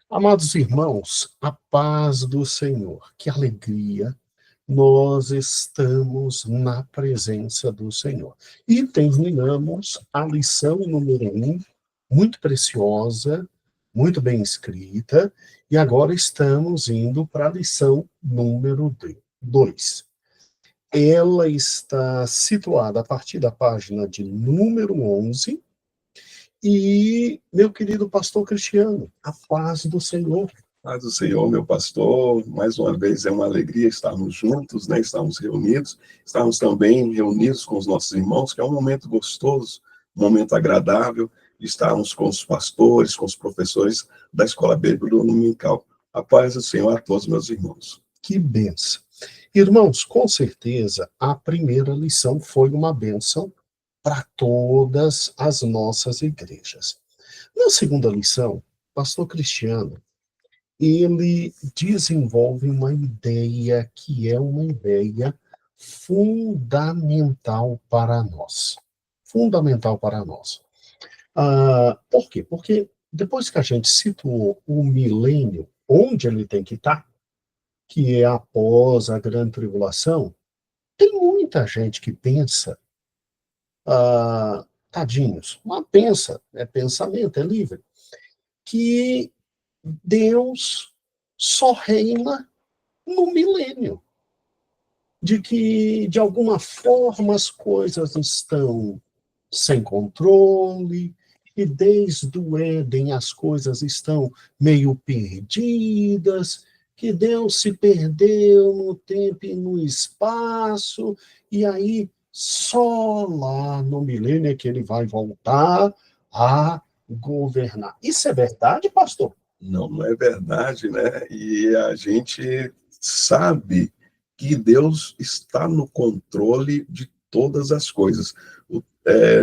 Amados irmãos, a paz do Senhor, que alegria nós estamos na presença do Senhor. E terminamos a lição número 1, muito preciosa, muito bem escrita, e agora estamos indo para a lição número 2. Ela está situada a partir da página de número 11, e, meu querido pastor Cristiano, a paz do Senhor. Paz do Senhor, meu pastor, mais uma vez é uma alegria estarmos juntos, né? Estarmos reunidos, estarmos também reunidos com os nossos irmãos, que é um momento gostoso, um momento agradável, de estarmos com os pastores, com os professores da Escola Bíblica Dominical. A paz do Senhor a todos, meus irmãos. Que bênção. Irmãos, com certeza, a primeira lição foi uma bênção para todas as nossas igrejas. Na segunda lição, pastor Cristiano, ele desenvolve uma ideia que é uma ideia fundamental para nós. Fundamental para nós. Por quê? Porque depois que a gente situou o milênio, onde ele tem que estar, que é após a grande tribulação, tem muita gente que pensa, tadinhos, mas pensa, é pensamento, é livre, que Deus só reina no milênio, de que, de alguma forma, as coisas estão sem controle, e desde o Éden as coisas estão meio perdidas, que Deus se perdeu no tempo e no espaço, e aí só lá no milênio é que ele vai voltar a governar. Isso é verdade, pastor? Não, não é verdade, né? E a gente sabe que Deus está no controle de todas as coisas.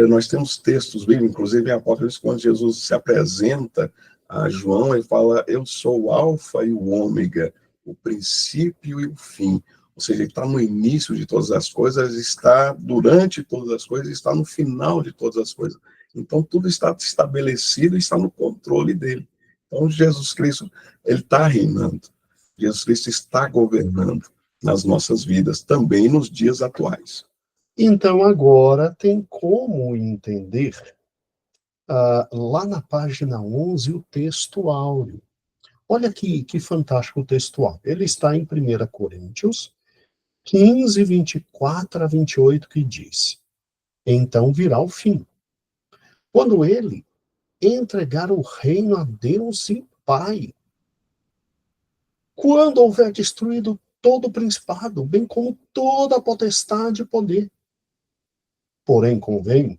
Nós temos textos bíblicos, inclusive em Apocalipse, quando Jesus se apresenta a João, ele fala: eu sou o alfa e o ômega, o princípio e o fim. Ou seja, ele está no início de todas as coisas, está durante todas as coisas, está no final de todas as coisas. Então, tudo está estabelecido e está no controle dele. Então, Jesus Cristo, ele está reinando. Jesus Cristo está governando nas nossas vidas, também nos dias atuais. Então, agora tem como entender, lá na página 11, o texto áureo. Olha que fantástico o texto áureo. Ele está em 1 Coríntios 15, 24 a 28, que diz: então virá o fim, quando ele entregar o reino a Deus e Pai, quando houver destruído todo o principado, bem como toda a potestade e poder. Porém, convém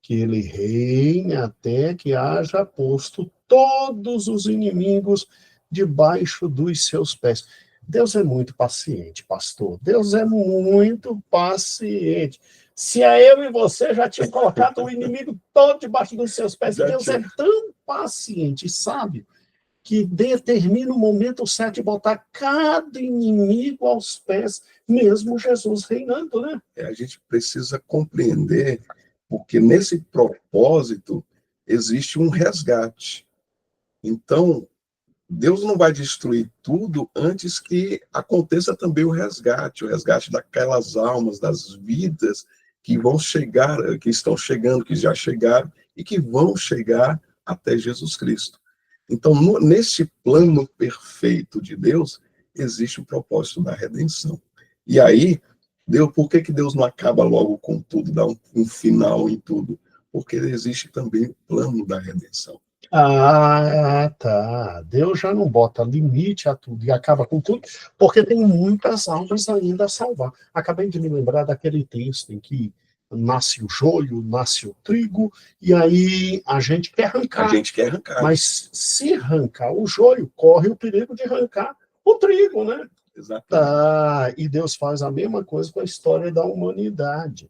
que ele reine até que haja posto todos os inimigos debaixo dos seus pés. Deus é muito paciente, pastor. Deus é muito paciente. Se a eu e você já tinha colocado o inimigo todo debaixo dos seus pés, Deus é tão paciente e sábio que determina o momento certo de botar cada inimigo aos pés, mesmo Jesus reinando, né? A gente precisa compreender, porque nesse propósito existe um resgate. Então, Deus não vai destruir tudo antes que aconteça também o resgate daquelas almas, das vidas que vão chegar, que estão chegando, que já chegaram e que vão chegar até Jesus Cristo. Então, nesse plano perfeito de Deus, existe o propósito da redenção. E aí, por que Deus não acaba logo com tudo, dá um final em tudo? Porque existe também o plano da redenção. Tá. Deus já não bota limite a tudo e acaba com tudo, porque tem muitas almas ainda a salvar. Acabei de me lembrar daquele texto em que nasce o joio, nasce o trigo, e aí a gente quer arrancar. A gente quer arrancar. Mas se arrancar o joio, corre o perigo de arrancar o trigo, né? Exatamente. E Deus faz a mesma coisa com a história da humanidade.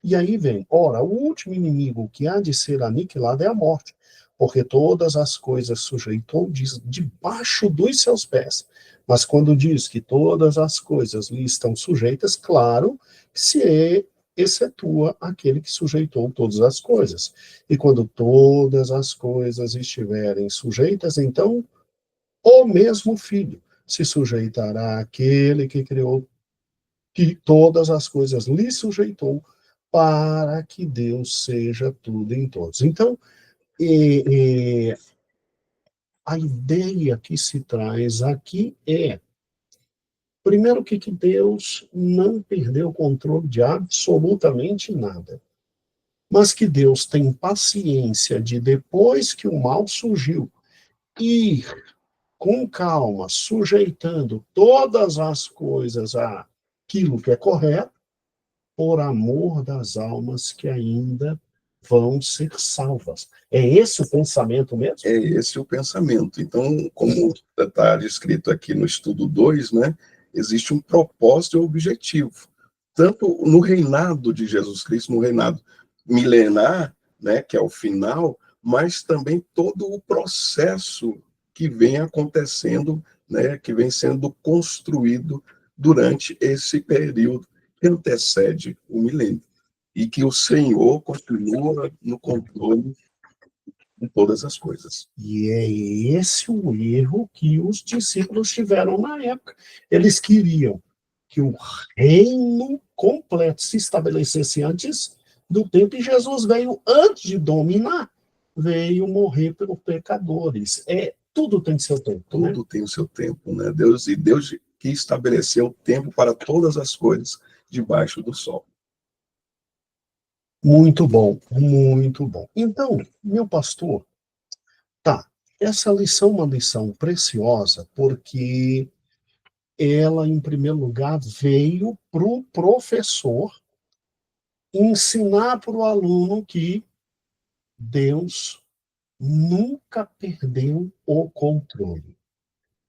E aí vem, ora, o último inimigo que há de ser aniquilado é a morte, porque todas as coisas sujeitou debaixo dos seus pés. Mas quando diz que todas as coisas lhe estão sujeitas, claro, se excetua aquele que sujeitou todas as coisas. E quando todas as coisas estiverem sujeitas, então o mesmo Filho se sujeitará àquele que criou, que todas as coisas lhe sujeitou, para que Deus seja tudo em todos. Então, a ideia que se traz aqui é, primeiro, que Deus não perdeu o controle de absolutamente nada, mas que Deus tem paciência de, depois que o mal surgiu, ir com calma, sujeitando todas as coisas àquilo que é correto, por amor das almas que ainda vão ser salvas. É esse o pensamento mesmo? É esse o pensamento. Então, como está descrito aqui no estudo 2, né, existe um propósito e um objetivo. Tanto no reinado de Jesus Cristo, no reinado milenar, né, que é o final, mas também todo o processo que vem acontecendo, né, que vem sendo construído durante esse período que antecede o milênio. E que o Senhor continua no controle de todas as coisas. E é esse o erro que os discípulos tiveram na época. Eles queriam que o reino completo se estabelecesse antes do tempo, e Jesus veio antes de dominar, veio morrer pelos pecadores. Tudo tem seu tempo, tudo, né? Tem o seu tempo, né? Deus que estabeleceu o tempo para todas as coisas debaixo do sol. Muito bom, muito bom. Então, meu pastor, essa lição é uma lição preciosa, porque ela, em primeiro lugar, veio para o professor ensinar para o aluno que Deus nunca perdeu o controle.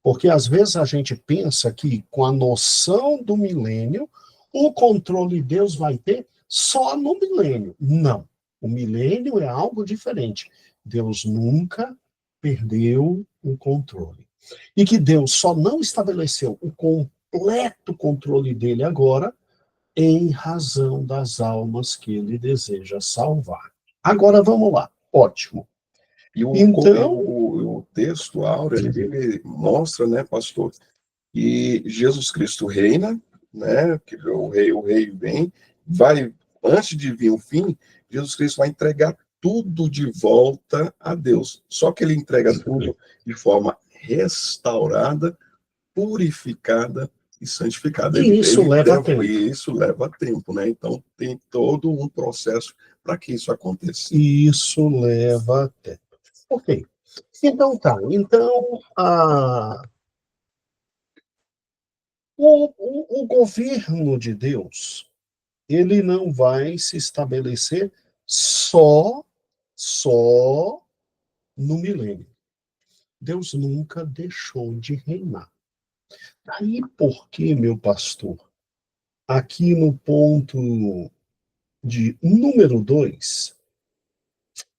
Porque às vezes a gente pensa que, com a noção do milênio, o controle Deus vai ter só no milênio. Não. O milênio é algo diferente. Deus nunca perdeu o controle. E que Deus só não estabeleceu o completo controle dele agora, em razão das almas que ele deseja salvar. Agora vamos lá. Ótimo. E o texto áureo, ele mostra, né, pastor, que Jesus Cristo reina, né, que o rei vem, antes de vir o fim, Jesus Cristo vai entregar tudo de volta a Deus. Só que ele entrega tudo de forma restaurada, purificada e santificada. E isso leva tempo. E isso leva tempo, né? Então tem todo um processo para que isso aconteça. Isso leva tempo. Ok. Então o governo de Deus, ele não vai se estabelecer só no milênio. Deus nunca deixou de reinar. Daí porque, meu pastor, aqui no ponto de número 2,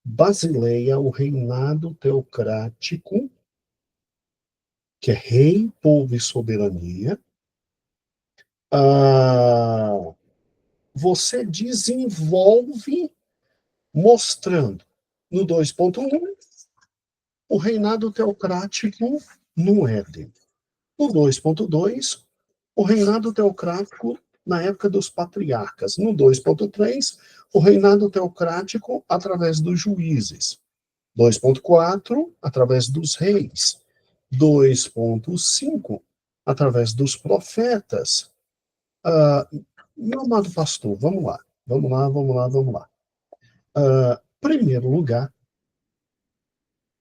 Basileia, o reinado teocrático, que é rei, povo e soberania, você desenvolve mostrando no 2.1 o reinado teocrático no Éden. No 2.2, o reinado teocrático na época dos patriarcas. No 2.3, o reinado teocrático através dos juízes. 2.4, através dos reis. 2.5, através dos profetas. Meu amado pastor, vamos lá. Primeiro lugar,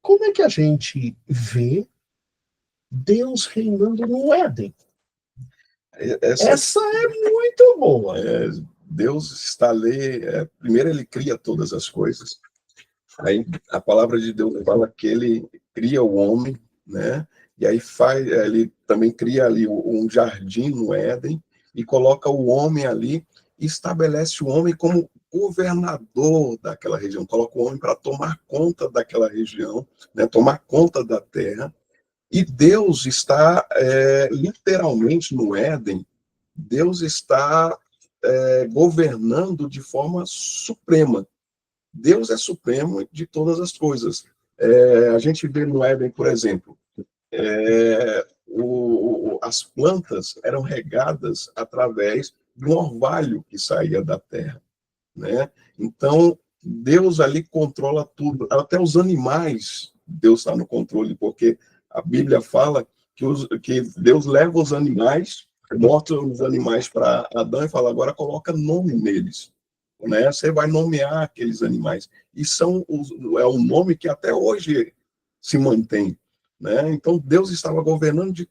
como é que a gente vê Deus reinando no Éden? Essa é muito boa. Deus está ali, primeiro ele cria todas as coisas. Aí a palavra de Deus fala que ele cria o homem, né? E aí ele também cria ali um jardim no Éden e coloca o homem ali e estabelece o homem como governador daquela região, coloca o homem para tomar conta daquela região, né? Tomar conta da terra. E Deus está literalmente no Éden. Deus está governando de forma suprema. Deus é supremo de todas as coisas. A gente vê no Éden, por exemplo, as plantas eram regadas através de um orvalho que saía da terra, né? Então, Deus ali controla tudo, até os animais, Deus está no controle, porque a Bíblia fala que Deus leva os animais, mostra os animais para Adão e fala, agora coloca nome neles, né? Você vai nomear aqueles animais, e é um nome que até hoje se mantém, né? Então, Deus estava governando de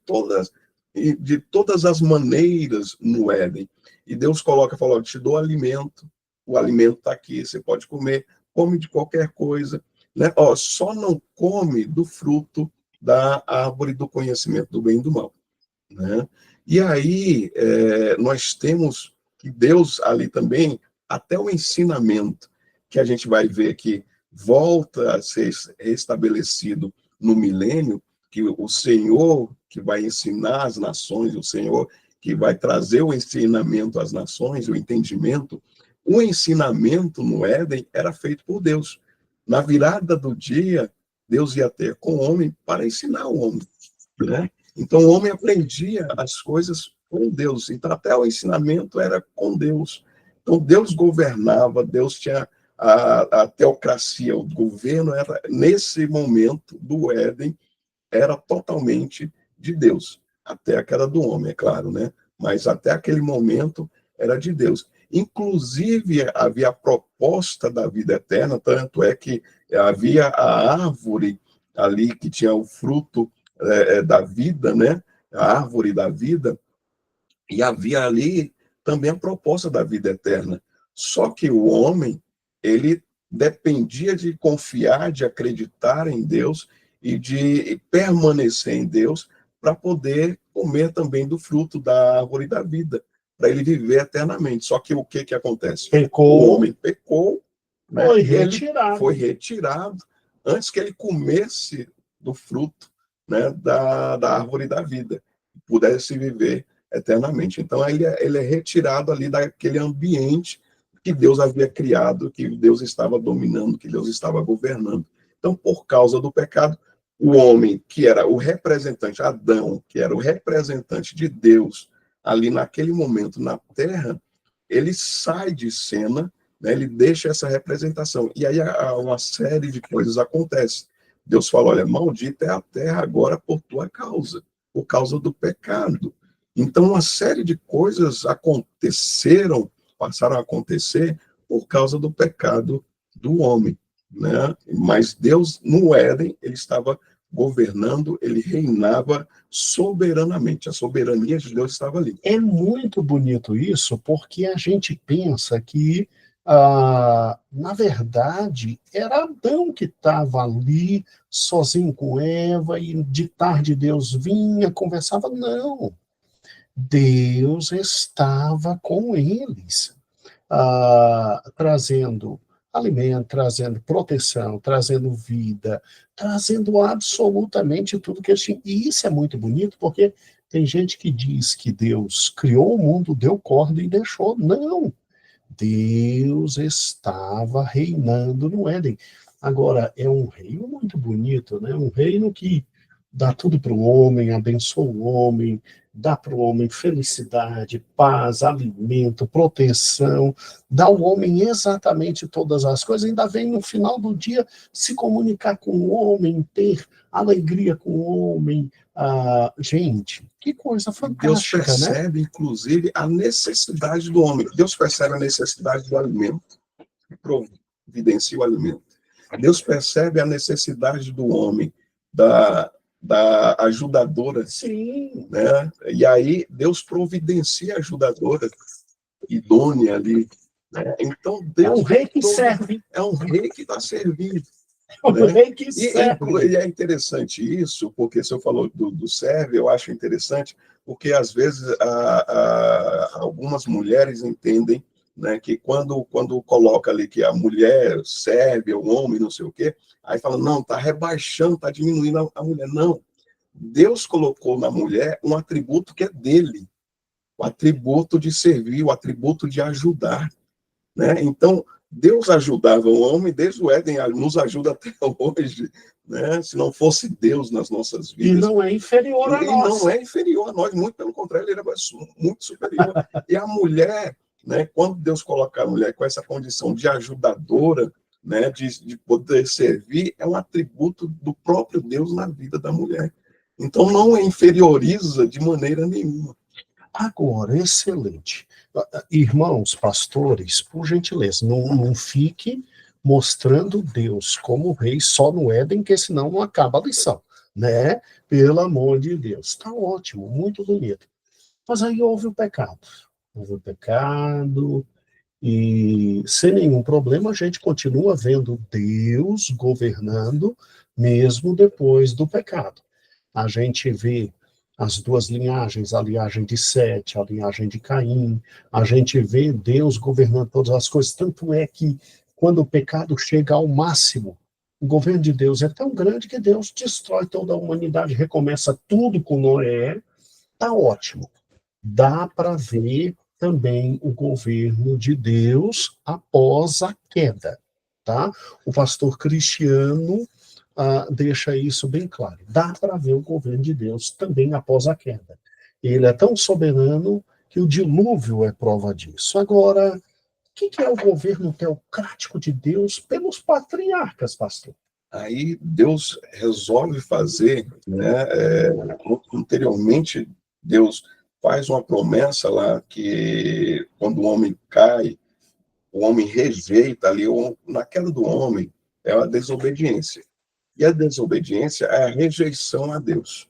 todas as maneiras no Éden, e Deus fala, te dou alimento, o alimento está aqui, você pode comer, come de qualquer coisa, né? Só não come do fruto da árvore do conhecimento do bem e do mal, né? E aí nós temos que Deus ali também, até o ensinamento, que a gente vai ver que volta a ser restabelecido no milênio, que o Senhor que vai ensinar as nações, o Senhor que vai trazer o ensinamento às nações, o entendimento. O ensinamento no Éden era feito por Deus. Na virada do dia, Deus ia ter com o homem para ensinar o homem, né? Então, o homem aprendia as coisas com Deus. Então, até o ensinamento era com Deus. Então, Deus governava, Deus tinha a teocracia, o governo era, nesse momento do Éden, era totalmente de Deus. Até a queda do homem, é claro, né? Mas até aquele momento era de Deus. Inclusive, havia a proposta da vida eterna, tanto é que havia a árvore ali que tinha o fruto da vida, né? A árvore da vida, e havia ali também a proposta da vida eterna. Só que o homem, ele dependia de confiar, de acreditar em Deus e de permanecer em Deus para poder comer também do fruto da árvore da vida, para ele viver eternamente. Só que o que acontece? Pecou. O homem pecou, né? Foi E ele retirado. foi retirado antes que ele comesse do fruto, né, da árvore da vida, pudesse viver eternamente. Então, ele é retirado ali daquele ambiente que Deus havia criado, que Deus estava dominando, que Deus estava governando. Então, por causa do pecado, o homem, que era o representante, Adão, que era o representante de Deus ali naquele momento na Terra, ele sai de cena, né, ele deixa essa representação. E aí uma série de coisas acontece. Deus fala, olha, maldita é a terra agora por tua causa, por causa do pecado. Então, uma série de coisas passaram a acontecer por causa do pecado do homem, né? Mas Deus, no Éden, ele estava governando, ele reinava soberanamente. A soberania de Deus estava ali. É muito bonito isso, porque a gente pensa que, na verdade, era Adão que estava ali, sozinho com Eva, e de tarde Deus vinha, conversava. Não, Deus estava com eles, trazendo alimento, trazendo proteção, trazendo vida, trazendo absolutamente tudo que eles tinham. E isso é muito bonito, porque tem gente que diz que Deus criou o mundo, deu corda e deixou. Não, Deus estava reinando no Éden. Agora, é um reino muito bonito, né? Um reino que dá tudo para o homem, abençoa o homem, dá para o homem felicidade, paz, alimento, proteção, dá ao homem exatamente todas as coisas, ainda vem no final do dia se comunicar com o homem, ter alegria com o homem. Gente, que coisa fantástica, Deus percebe, né? inclusive, a necessidade do homem. Deus percebe a necessidade do alimento e providencia o alimento. Deus percebe a necessidade do homem, da ajudadora. Sim. Né? E aí Deus providencia a ajudadora idônea ali. Né? Então Deus é um rei que serve. É um rei que está servindo. É um Né? rei que serve. E é interessante isso, porque se eu falou do serve, eu acho interessante, porque às vezes algumas mulheres entendem, né, que quando coloca ali que a mulher serve ao homem, não sei o quê, aí fala, não, está rebaixando, está diminuindo a mulher. Não, Deus colocou na mulher um atributo que é dele. o atributo de servir, o atributo de ajudar, né? Então, Deus ajudava o homem desde o Éden, nos ajuda até hoje, né? Se não fosse Deus nas nossas E vidas. não é inferior a E nós. não é inferior a nós, muito pelo contrário, ele era muito superior. E a mulher, né, quando Deus coloca a mulher com essa condição de ajudadora, né, de poder servir, é um atributo do próprio Deus na vida da mulher. Então, não a inferioriza de maneira nenhuma. Agora, excelente. Irmãos, pastores, por gentileza, não fique mostrando Deus como rei só no Éden, que senão não acaba a lição, né? Pelo amor de Deus. Está ótimo, muito bonito. Mas aí houve o pecado. Houve o pecado, e sem nenhum problema a gente continua vendo Deus governando mesmo depois do pecado. A gente vê as duas linhagens, a linhagem de Sete, a linhagem de Caim, a gente vê Deus governando todas as coisas, tanto é que quando o pecado chega ao máximo, o governo de Deus é tão grande que Deus destrói toda a humanidade, recomeça tudo com Noé, tá ótimo. Dá para ver também o governo de Deus após a queda, tá? O pastor Cristiano deixa isso bem claro. Dá para ver o governo de Deus também após a queda. Ele é tão soberano que o dilúvio é prova disso. Agora, o que é o governo teocrático de Deus pelos patriarcas, pastor? Aí Deus resolve fazer, né, anteriormente, Deus faz uma promessa lá que quando o homem cai, o homem rejeita ali, na queda do homem é a desobediência. E a desobediência é a rejeição a Deus,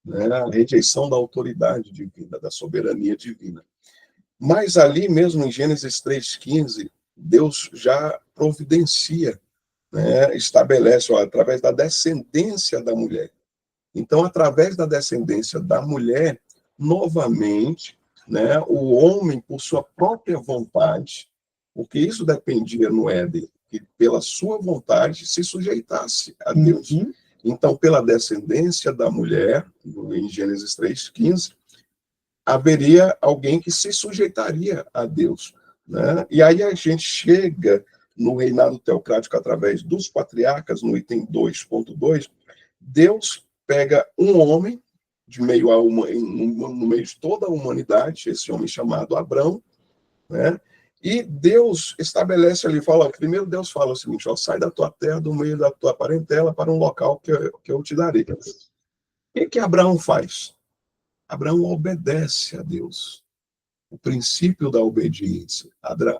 né, a rejeição da autoridade divina, da soberania divina. Mas ali mesmo em Gênesis 3,15, Deus já providencia, né, estabelece, ó, através da descendência da mulher. Então, através da descendência da mulher, novamente, né, o homem, por sua própria vontade, porque isso dependia no Éden, que pela sua vontade se sujeitasse a Deus. Uhum. Então, pela descendência da mulher, em Gênesis 3,15, haveria alguém que se sujeitaria a Deus, né? E aí a gente chega no reinado teocrático através dos patriarcas, no item 2.2, Deus pega um homem de meio a no meio de toda a humanidade, esse homem chamado Abrão, né? E Deus estabelece ali, fala, primeiro Deus fala o seguinte, ó, sai da tua terra, do meio da tua parentela, para um local que eu te darei. O que Abraão faz? Abraão obedece a Deus. O princípio da obediência.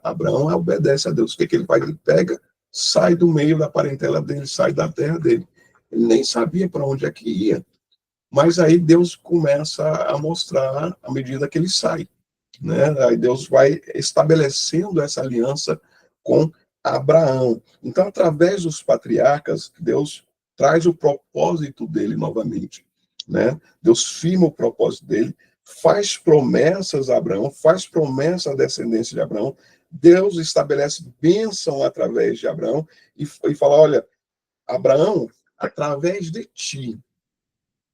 Abraão obedece a Deus. O que ele faz? Ele pega, sai do meio da parentela dele, sai da terra dele. Ele nem sabia para onde é que ia. Mas aí Deus começa a mostrar à medida que ele sai, né? Aí Deus vai estabelecendo essa aliança com Abraão. Então, através dos patriarcas, Deus traz o propósito dele novamente, né? Deus firma o propósito dele, faz promessas a Abraão, faz promessa à descendência de Abraão. Deus estabelece bênção através de Abraão e fala, olha, Abraão, através de ti,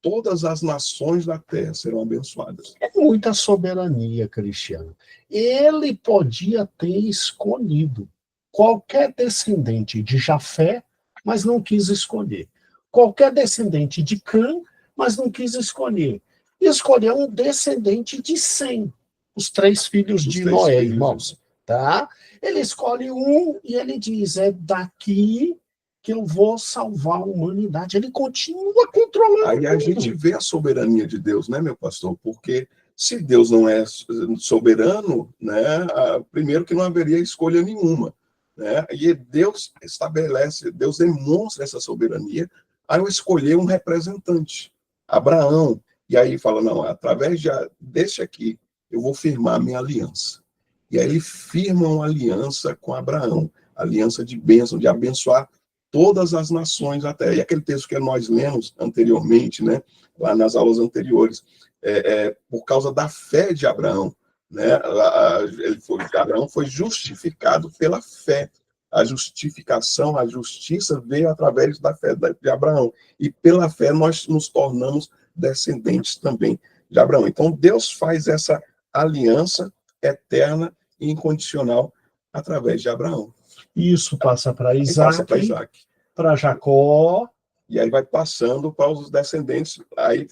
todas as nações da terra serão abençoadas. É muita soberania, Cristiano. Ele podia ter escolhido qualquer descendente de Jafé, mas não quis escolher. Qualquer descendente de Cã, mas não quis escolher. Escolheu um descendente de Sem, os três filhos de Noé, irmãos. Tá? Ele escolhe um e ele diz, é daqui que eu vou salvar a humanidade. Ele continua controlando. Aí a gente vê a soberania de Deus, né, meu pastor? Porque se Deus não é soberano, né, primeiro que não haveria escolha nenhuma, né? E Deus estabelece, Deus demonstra essa soberania ao escolher um representante, Abraão. E aí fala, não, através desse aqui, eu vou firmar a minha aliança. E aí ele firma uma aliança com Abraão, aliança de bênção, de abençoar todas as nações da terra. E aquele texto que nós lemos anteriormente, né, lá nas aulas anteriores, por causa da fé de Abraão, né, Abraão foi justificado pela fé. A justificação, a justiça veio através da fé de Abraão. E pela fé nós nos tornamos descendentes também de Abraão. Então Deus faz essa aliança eterna e incondicional através de Abraão. Isso passa para E passa para Isaac, Isaac. para Jacó. E aí vai passando para os descendentes, aí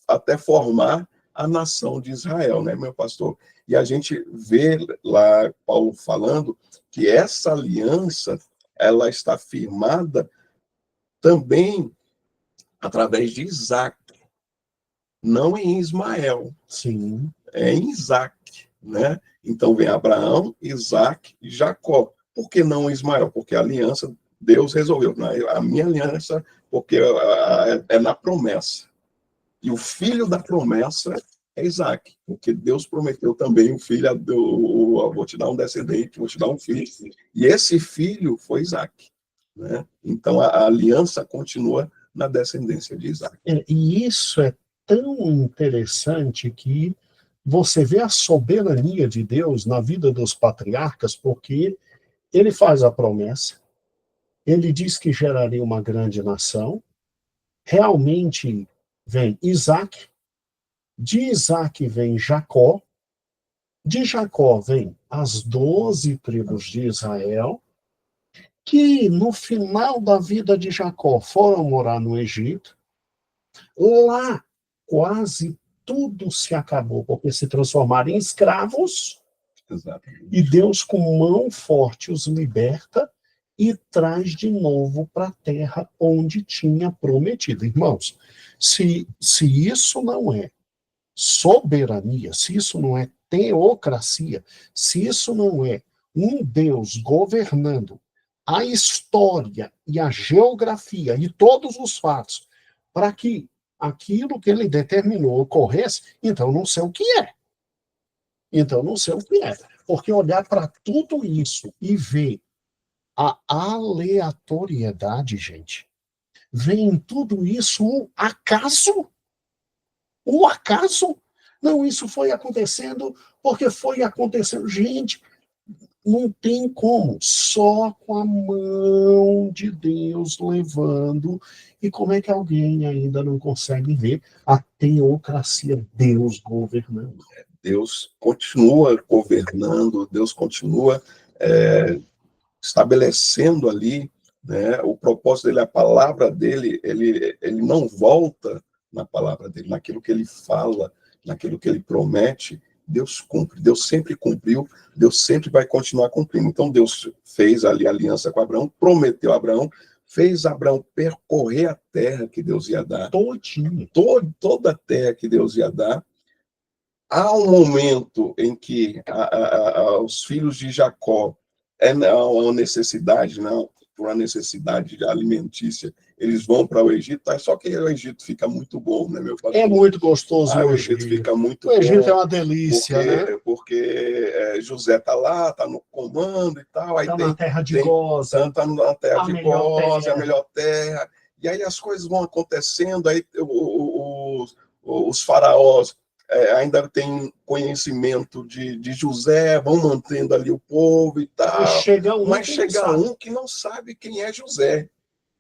até formar a nação de Israel, né, meu pastor? E a gente vê lá Paulo falando que essa aliança, ela está firmada também através de Isaac, não em Ismael, Sim. é em Isaac, né? Então vem Abraão, Isaac e Jacó. Por que não Ismael? Porque a aliança, Deus resolveu. A minha aliança, porque é na promessa. E o filho da promessa é Isaac, porque Deus prometeu também um filho, vou te dar um descendente, vou te dar um filho. E esse filho foi Isaac, né? Então a aliança continua na descendência de Isaac. E isso é tão interessante que você vê a soberania de Deus na vida dos patriarcas, porque ele faz a promessa, ele diz que geraria uma grande nação, realmente vem Isaac, de Isaac vem Jacó, de Jacó vem as 12 tribos de Israel, que no final da vida de Jacó foram morar no Egito. Lá quase tudo se acabou, porque se transformaram em escravos. Exatamente. E Deus, com mão forte, os liberta e traz de novo para a terra onde tinha prometido. Irmãos, se isso não é soberania, se isso não é teocracia, se isso não é um Deus governando a história e a geografia e todos os fatos para que aquilo que ele determinou ocorresse, então não sei o que é. Então não sei o que é. Porque olhar para tudo isso e ver a aleatoriedade, gente, vem em tudo isso um acaso? Um acaso? Não, isso foi acontecendo porque foi acontecendo. Gente, não tem como. Só com a mão de Deus levando. E como é que alguém ainda não consegue ver a teocracia, Deus governando? Deus continua governando, Deus continua estabelecendo ali, né, o propósito dele, a palavra dele, ele não volta na palavra dele, naquilo que ele fala, naquilo que ele promete, Deus cumpre, Deus sempre cumpriu, Deus sempre vai continuar cumprindo. Então Deus fez ali a aliança com Abraão, prometeu a Abraão, fez Abraão percorrer a terra que Deus ia dar, Todinho. toda a terra que Deus ia dar. Há um momento em que os filhos de Jacó, uma necessidade, não, por uma necessidade alimentícia, eles vão para o Egito, só que o Egito fica muito bom, né, meu pastor? É muito gostoso o o Egito Egito. fica muito O Egito bom, é uma delícia, né? porque José está lá, está no comando e tal, aí Está na terra de Goza, está na terra a de melhor Goza, terra. a melhor terra, e aí as coisas vão acontecendo, aí os faraós ainda tem conhecimento de José, vão mantendo ali o povo e tal. Mas chega um que não sabe quem é José.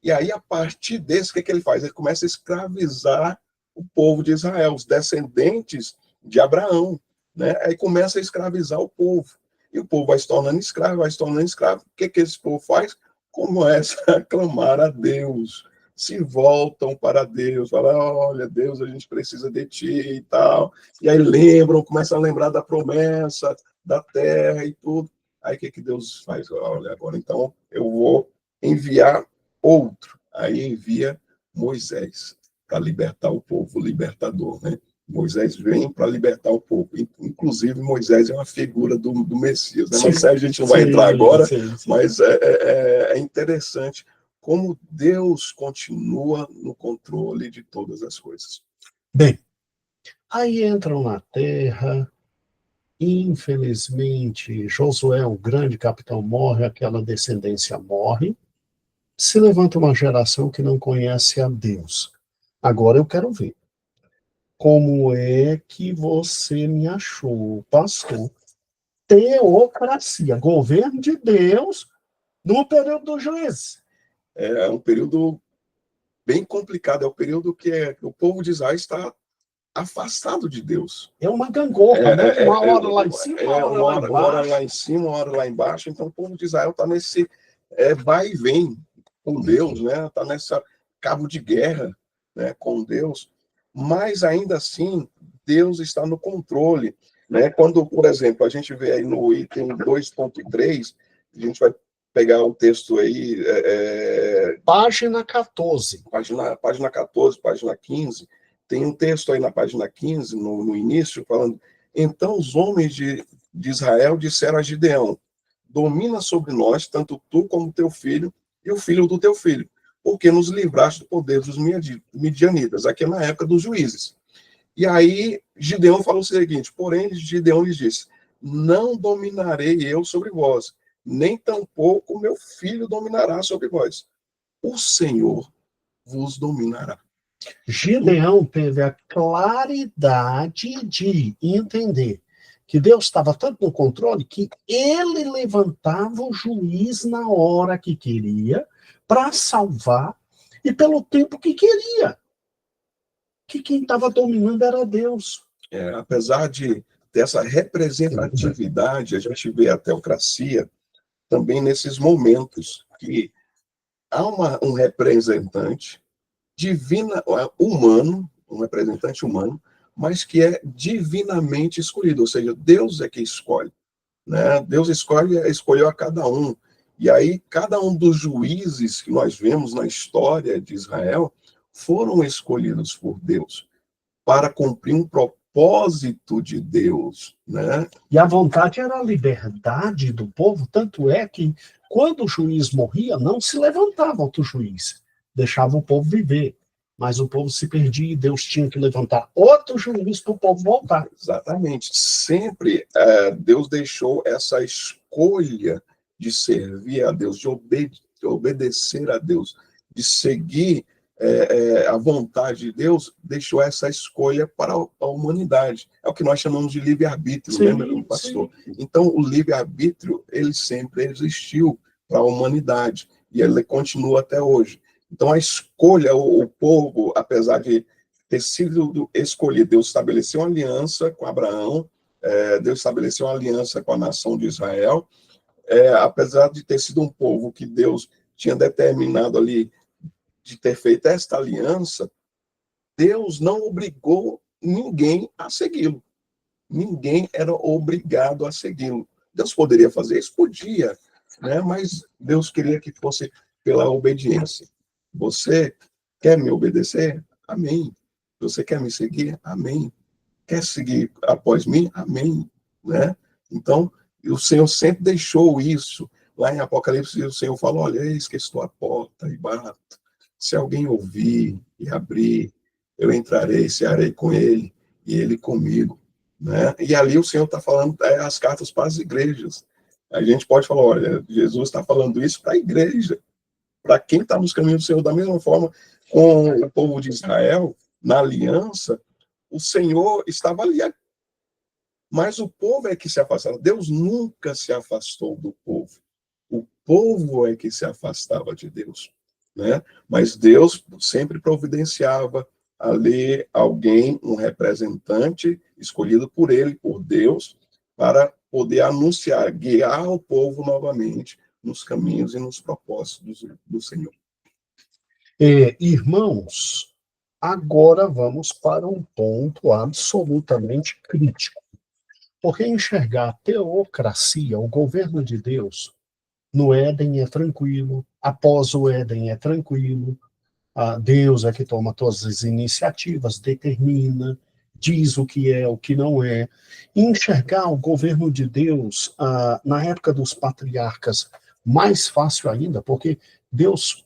E aí, a partir desse, o que ele faz? Ele começa a escravizar o povo de Israel, os descendentes de Abraão. Né? Aí começa a escravizar o povo. E o povo vai se tornando escravo, vai se tornando escravo. O que esse povo faz? Começa a clamar a Deus. Se voltam para Deus, falam, olha, Deus, a gente precisa de ti e tal. E aí lembram, começam a lembrar da promessa, da terra e tudo. Aí o que Deus faz? Olha, agora então eu vou enviar outro. Aí envia Moisés para libertar o povo, o libertador, né? Moisés vem para libertar o povo. Inclusive, Moisés é uma figura do Messias. Né? Mas a gente não vai entrar agora, mas é interessante como Deus continua no controle de todas as coisas. Bem, aí entram na terra, infelizmente, Josué, o grande capitão, morre, aquela descendência morre, se levanta uma geração que não conhece a Deus. Agora eu quero ver. Como é que você me achou, pastor? Teocracia, governo de Deus no período dos juízes. É um período bem complicado, é o período que o povo de Israel está afastado de Deus. É uma gangorra, né? Uma hora lá em cima, uma hora lá uma hora embaixo. lá em cima, uma hora lá embaixo. Então, o povo de Israel está nesse vai e vem com Deus, né? Está nessa cabo de guerra, né, com Deus. Mas, ainda assim, Deus está no controle, né? Quando, por exemplo, a gente vê aí no item 2.3, a gente vai pegar o texto aí... Página 14. Página 14, página 15, tem um texto aí na página 15, no início, falando: então os homens de Israel disseram a Gideão: domina sobre nós, tanto tu como teu filho, e o filho do teu filho, porque nos livraste do poder dos midianitas, aqui na época dos juízes. E aí Gideão falou o seguinte: porém, Gideão lhes disse: não dominarei eu sobre vós, nem tampouco meu filho dominará sobre vós. O Senhor vos dominará. Gideão teve a claridade de entender que Deus estava tanto no controle que ele levantava o juiz na hora que queria para salvar e pelo tempo que queria. Que quem estava dominando era Deus. Apesar de dessa representatividade, a gente vê a teocracia também nesses momentos que há um representante humano, um representante humano, mas que é divinamente escolhido, ou seja, Deus é que escolhe, né? Deus escolheu a cada um. E aí, cada um dos juízes que nós vemos na história de Israel foram escolhidos por Deus para cumprir um propósito de Deus, né? E a vontade era a liberdade do povo, tanto é que quando o juiz morria, não se levantava outro juiz, deixava o povo viver. Mas o povo se perdia e Deus tinha que levantar outro juiz para o povo voltar. Exatamente. Sempre Deus deixou essa escolha de servir a Deus, de obedecer a Deus, de seguir a vontade de Deus, deixou essa escolha para a humanidade. É o que nós chamamos de livre-arbítrio, né, meu pastor? Sim. Então, o livre-arbítrio, ele sempre existiu para a humanidade, e ele continua até hoje. Então, a escolha, o povo, apesar de ter sido escolhido, Deus estabeleceu uma aliança com Abraão, Deus estabeleceu uma aliança com a nação de Israel, apesar de ter sido um povo que Deus tinha determinado ali de ter feito esta aliança, Deus não obrigou ninguém a segui-lo. Ninguém era obrigado a segui-lo. Deus poderia fazer isso? Podia, né? Mas Deus queria que fosse pela obediência. Você quer me obedecer? Amém. Você quer me seguir? Amém. Quer seguir após mim? Amém. Né? Então, o Senhor sempre deixou isso. Lá em Apocalipse, o Senhor falou: olha, eis que estou à porta e bato. Se alguém ouvir e abrir, eu entrarei, cearei com ele e ele comigo. Né? E ali o Senhor está falando as cartas para as igrejas. A gente pode falar: olha, Jesus está falando isso para a igreja, para quem está nos caminhos do Senhor. Da mesma forma, com o povo de Israel, na aliança, o Senhor estava ali. Mas o povo é que se afastava. Deus nunca se afastou do povo. O povo é que se afastava de Deus. Né? Mas Deus sempre providenciava ali alguém, um representante escolhido por ele, por Deus, para poder anunciar, guiar o povo novamente nos caminhos e nos propósitos do Senhor. Irmãos, agora vamos para um ponto absolutamente crítico. Porque enxergar a teocracia, o governo de Deus, no Éden é tranquilo, após o Éden é tranquilo, Deus é que toma todas as iniciativas, determina, diz o que é, o que não é. E enxergar o governo de Deus, na época dos patriarcas, mais fácil ainda, porque Deus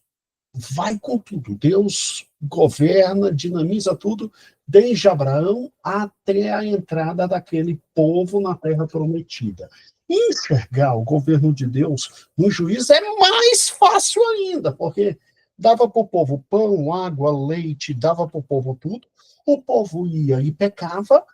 vai com tudo. Deus governa, dinamiza tudo, desde Abraão até a entrada daquele povo na Terra Prometida. Enxergar o governo de Deus no juízo é mais fácil ainda, porque dava para o povo pão, água, leite, dava para o povo tudo, o povo ia e pecava,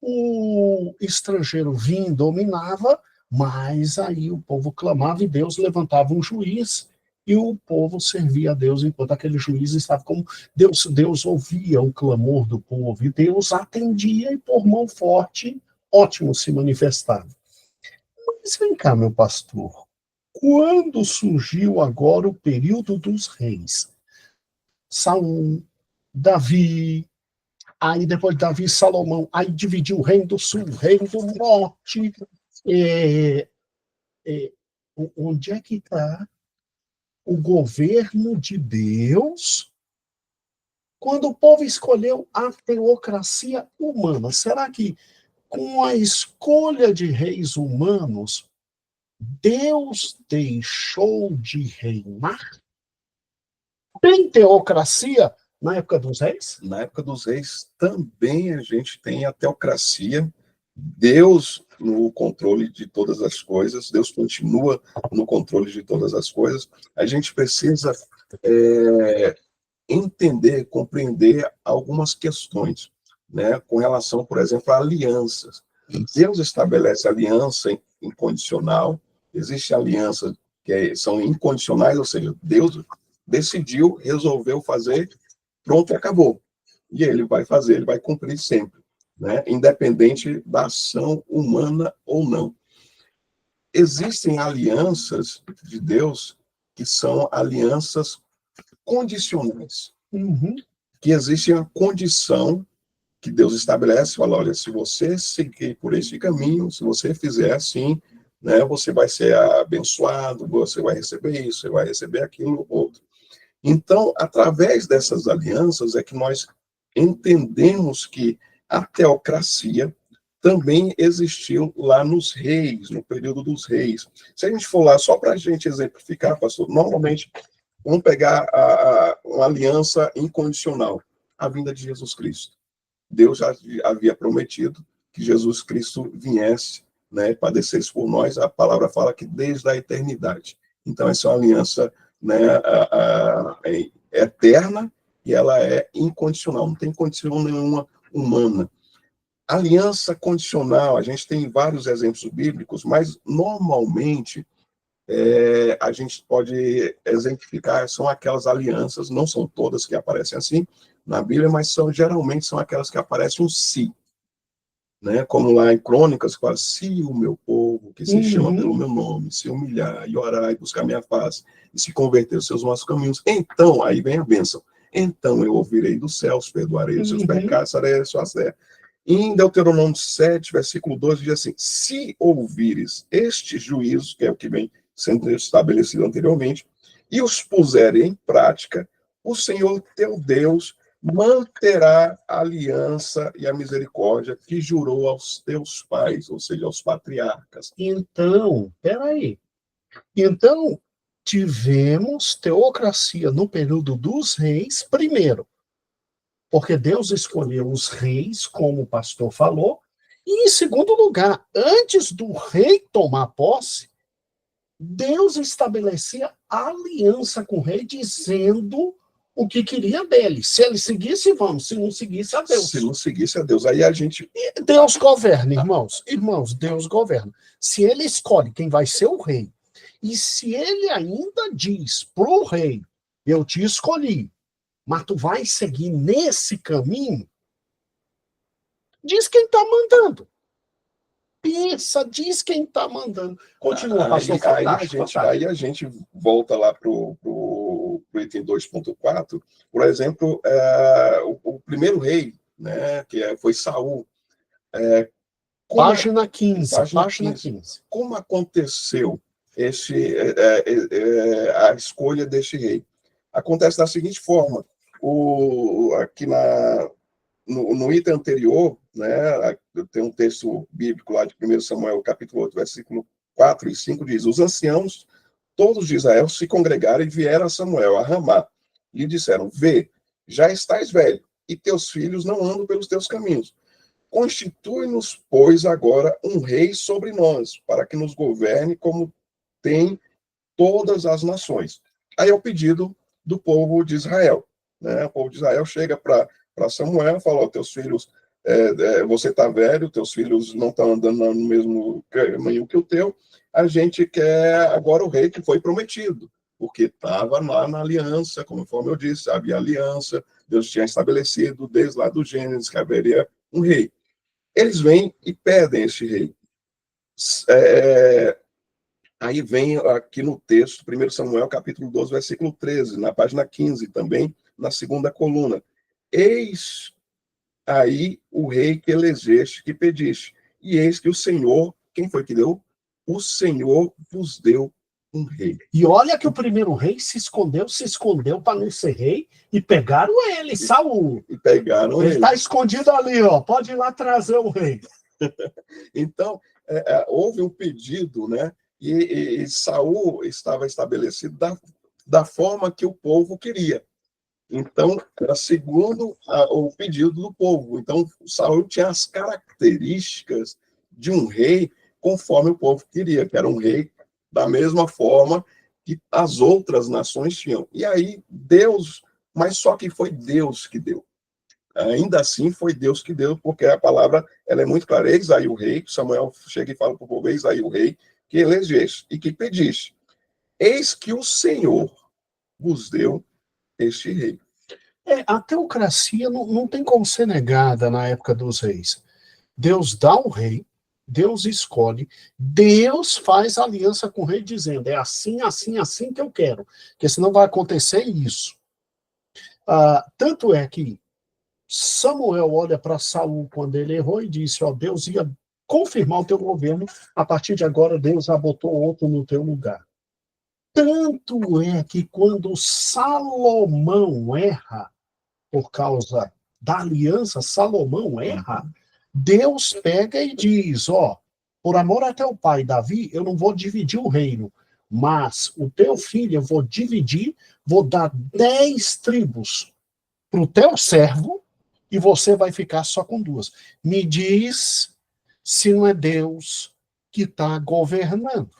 o estrangeiro vinha e dominava, mas aí o povo clamava e Deus levantava um juiz e o povo servia a Deus enquanto aquele juiz estava como Deus ouvia o clamor do povo e Deus atendia e por mão forte, ótimo se manifestava. Mas vem cá, meu pastor, quando surgiu agora o período dos reis? Saul, Davi, aí depois de Davi, Salomão, aí dividiu o reino do sul, o reino do norte. É, onde é que está o governo de Deus quando o povo escolheu a teocracia humana? Será que com a escolha de reis humanos, Deus deixou de reinar? Tem teocracia na época dos reis? Na época dos reis também a gente tem a teocracia, Deus no controle de todas as coisas, Deus continua no controle de todas as coisas. A gente precisa entender, compreender algumas questões, né, com relação, por exemplo, a alianças. Deus estabelece aliança incondicional, existe alianças que são incondicionais, ou seja, Deus decidiu, resolveu fazer, pronto, acabou. E ele vai fazer, ele vai cumprir sempre, né, independente da ação humana ou não. Existem alianças de Deus que são alianças condicionais. Que existe uma condição que Deus estabelece, fala, olha, se você seguir por esse caminho, se você fizer assim, né, você vai ser abençoado, você vai receber isso, você vai receber aquilo, outro. Então, através dessas alianças é que nós entendemos que a teocracia também existiu lá nos reis, no período dos reis. Se a gente for lá, só para a gente exemplificar, pastor, normalmente, vamos pegar uma aliança incondicional, a vinda de Jesus Cristo. Deus já havia prometido que Jesus Cristo viesse, né, padecesse por nós. A palavra fala que desde a eternidade. Então, essa é uma aliança, né, eterna e ela é incondicional, não tem condição nenhuma humana. Aliança condicional, a gente tem vários exemplos bíblicos, mas normalmente a gente pode exemplificar, são aquelas alianças, não são todas que aparecem assim na Bíblia, mas geralmente são aquelas que aparecem um se, né? Como lá em Crônicas, fala, se o meu povo, que se chama pelo meu nome, se humilhar e orar e buscar minha face, e se converter os seus maus caminhos, então, aí vem a bênção, então eu ouvirei dos céus, perdoarei os seus pecados, sarei a sua terra. Em Deuteronômio 7, versículo 12, diz assim, se ouvires estes juízos, que é o que vem sendo estabelecido anteriormente, e os puserem em prática, o Senhor teu Deus manterá a aliança e a misericórdia que jurou aos teus pais, ou seja, aos patriarcas. Então, peraí. Então, tivemos teocracia no período dos reis, primeiro, porque Deus escolheu os reis, como o pastor falou, e em segundo lugar, antes do rei tomar posse, Deus estabelecia aliança com o rei, dizendo o que queria dele. Se ele seguisse, vamos. Se não seguisse, a Deus. Se não seguisse a Deus. Aí a gente... Deus governa, irmãos. Irmãos, Deus governa. Se ele escolhe quem vai ser o rei, e se ele ainda diz para o rei, eu te escolhi, mas tu vai seguir nesse caminho, diz quem está mandando. Pensa, diz quem está mandando. Continua, pastor. Aí a gente volta lá para o item 2.4, por exemplo, o primeiro rei, né, que foi Saul. Página 15. Página 15. Como aconteceu a escolha deste rei? Acontece da seguinte forma, aqui no item anterior, né, tem um texto bíblico lá de 1 Samuel, capítulo 8, versículo 4 e 5, diz, os anciãos, todos de Israel, se congregaram e vieram a Samuel, a Ramá, e lhe disseram, vê, já estás velho, e teus filhos não andam pelos teus caminhos. Constitui-nos, pois, agora um rei sobre nós, para que nos governe como tem todas as nações. Aí é o pedido do povo de Israel. Né? O povo de Israel chega para Samuel e fala, ó, teus filhos, você está velho, teus filhos não estão andando no mesmo caminho que o teu, a gente quer agora o rei que foi prometido. porque estava lá na aliança, conforme eu disse, havia aliança, Deus tinha estabelecido desde lá do Gênesis que haveria um rei. Eles vêm e pedem esse rei. Aí vem aqui no texto, 1 Samuel, capítulo 12, versículo 13, na página 15 também, na segunda coluna. Eis aí o rei que elegeste, que pediste. E eis que o Senhor, quem foi que deu? O Senhor vos deu um rei. E olha que o primeiro rei se escondeu para não ser rei, e pegaram ele, Saul. E pegaram ele. Ele está escondido ali, ó. Pode ir lá trazer o rei. Então, houve um pedido, né? E Saul estava estabelecido da forma que o povo queria. Então, era segundo o pedido do povo. Então, Saul tinha as características de um rei conforme o povo queria, que era um rei da mesma forma que as outras nações tinham. E aí, Deus, mas só que foi Deus que deu. Ainda assim, foi Deus que deu, porque a palavra ela é muito clara. Eis aí o rei, Samuel chega e fala para o povo, eis aí o rei, que elegeste e que pediste. Eis que o Senhor vos deu este rei. A teocracia não tem como ser negada na época dos reis. Deus dá um rei, Deus escolhe, Deus faz aliança com o rei dizendo, é assim, assim, assim que eu quero, porque senão vai acontecer isso. Tanto é que Samuel olha para Saul quando ele errou e disse, ó, Deus ia confirmar o teu governo, a partir de agora Deus já botou outro no teu lugar. Tanto é que quando Salomão erra, por causa da aliança, Salomão erra, Deus pega e diz, ó, por amor a teu pai, Davi, eu não vou dividir o reino, mas o teu filho eu vou dividir, vou dar 10 tribos para o teu servo, e você vai ficar só com 2. Me diz se não é Deus que está governando.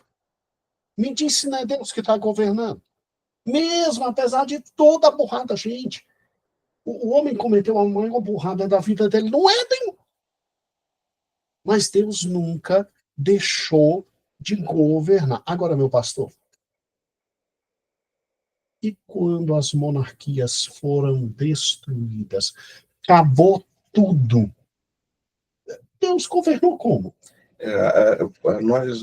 Me diz se não é Deus que está governando. Mesmo apesar de toda a burrada, gente. O homem cometeu a maior burrada da vida dele no Éden. Mas Deus nunca deixou de governar. Agora, meu pastor, e quando as monarquias foram destruídas, acabou tudo, Deus governou como?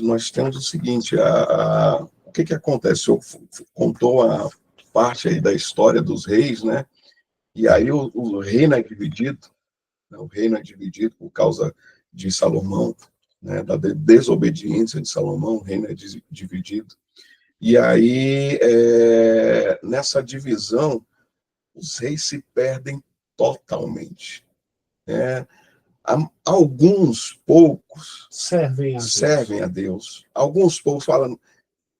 Nós temos o seguinte, o que acontece? Contou a parte aí da história dos reis, né? E aí o reino é dividido, né? O reino é dividido por causa de Salomão, né? Da desobediência de Salomão, o reino é dividido. E aí, nessa divisão, os reis se perdem totalmente, né? Alguns poucos servem a Deus. Alguns poucos falam,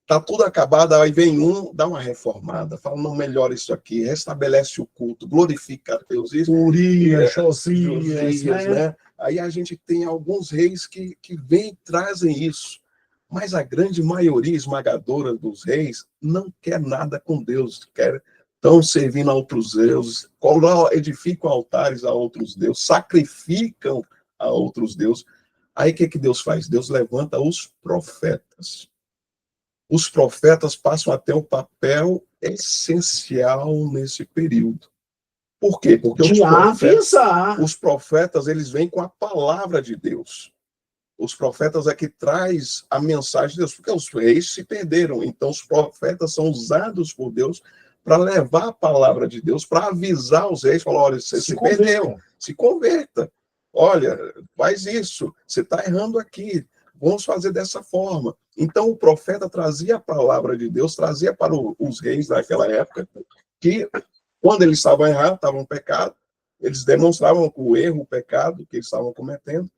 tá tudo acabado, aí vem um, dá uma reformada, fala, não, melhora isso aqui, restabelece o culto, glorifica a Deus. Urias, Josias, né? Aí a gente tem alguns reis que vêm e trazem isso. Mas a grande maioria esmagadora dos reis não quer nada com Deus, estão servindo a outros deuses, edificam altares a outros deuses, sacrificam a outros deuses. Aí o que Deus faz? Deus levanta os profetas. Os profetas passam a ter um papel essencial nesse período. Por quê? Porque os profetas eles vêm com a palavra de Deus. Os profetas é que traz a mensagem de Deus, porque os reis se perderam. Então, os profetas são usados por Deus para levar a palavra de Deus, para avisar os reis, falar, olha, você se perdeu, se converta. Olha, faz isso, você está errando aqui, vamos fazer dessa forma. Então, o profeta trazia a palavra de Deus, trazia para os reis naquela época, que quando eles estavam errados, estavam no pecado, eles demonstravam o erro, o pecado que eles estavam cometendo,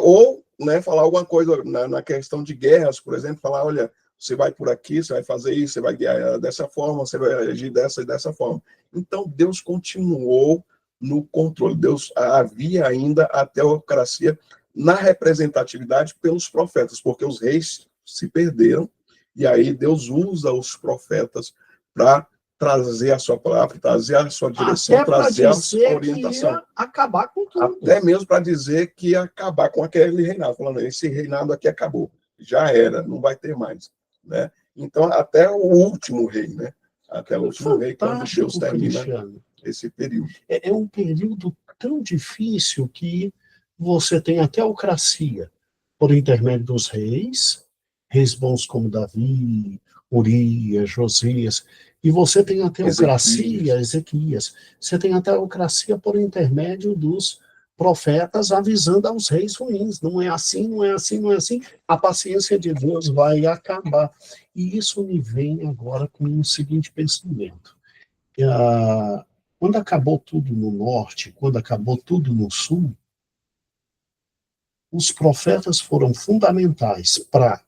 ou né, falar alguma coisa na questão de guerras, por exemplo, falar, olha, você vai por aqui, você vai fazer isso, você vai guiar dessa forma, você vai agir dessa e dessa forma. Então, Deus continuou no controle. Deus havia ainda a teocracia na representatividade pelos profetas, porque os reis se perderam, e aí Deus usa os profetas para trazer a sua palavra, trazer a sua direção, trazer a sua orientação. Que ia acabar com tudo. Até mesmo para dizer que ia acabar com aquele reinado, falando, esse reinado aqui acabou, já era, não vai ter mais, né? Então, até o último rei, né? Até o último rei, quando Fantástico, Deus termina Cristiano. esse período. É um período tão difícil que você tem a teocracia por intermédio dos reis, reis bons como Davi, Urias, Josias, e você tem a teocracia, Ezequias, você tem a teocracia por intermédio dos profetas avisando aos reis ruins, não é assim, não é assim, não é assim, a paciência de Deus vai acabar. E isso me vem agora com o seguinte pensamento. Ah, quando acabou tudo no norte, quando acabou tudo no sul, os profetas foram fundamentais para,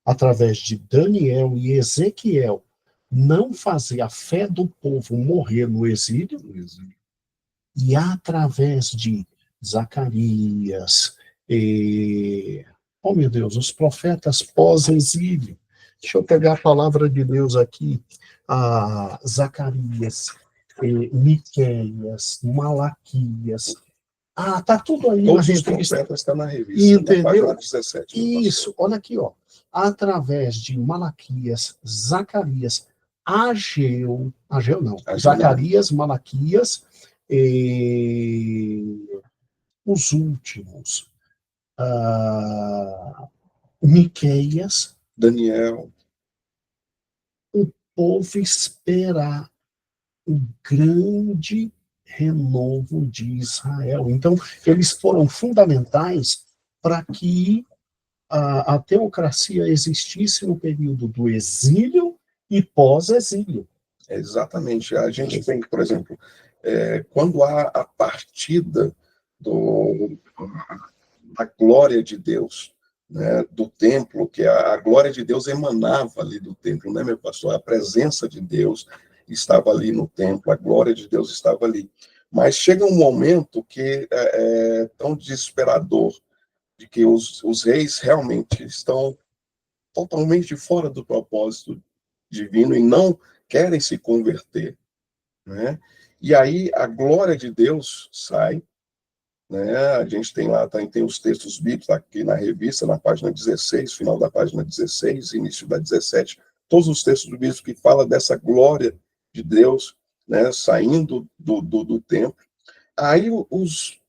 através de Daniel e Ezequiel, não fazer a fé do povo morrer no exílio, e através de Zacarias, oh meu Deus, os profetas pós-exílio. Deixa eu pegar a palavra de Deus aqui. Zacarias, Miqueias, Malaquias. Tá tudo aí Todos na os revista. profetas estão na revista, Entendeu? na página 17. Isso, olha aqui, ó. Através de Malaquias, Zacarias, Ageu não, Zacarias, Malaquias, os últimos, Miqueias, Daniel. o povo espera o grande renovo de Israel. Então, eles foram fundamentais para que a teocracia existisse no período do exílio e pós-exílio. Exatamente. A gente tem, por exemplo, quando há a partida da glória de Deus, né, do templo, que a glória de Deus emanava ali do templo, né, meu pastor? A presença de Deus estava ali no templo, a glória de Deus estava ali. Mas chega um momento que é tão desesperador, de que os reis realmente estão totalmente fora do propósito divino e não querem se converter, né? E aí a glória de Deus sai, né? A gente tem lá, tem os textos bíblicos aqui na revista, na página 16, final da página 16, início da 17, todos os textos bíblicos que falam dessa glória de Deus, né, saindo do templo. Aí os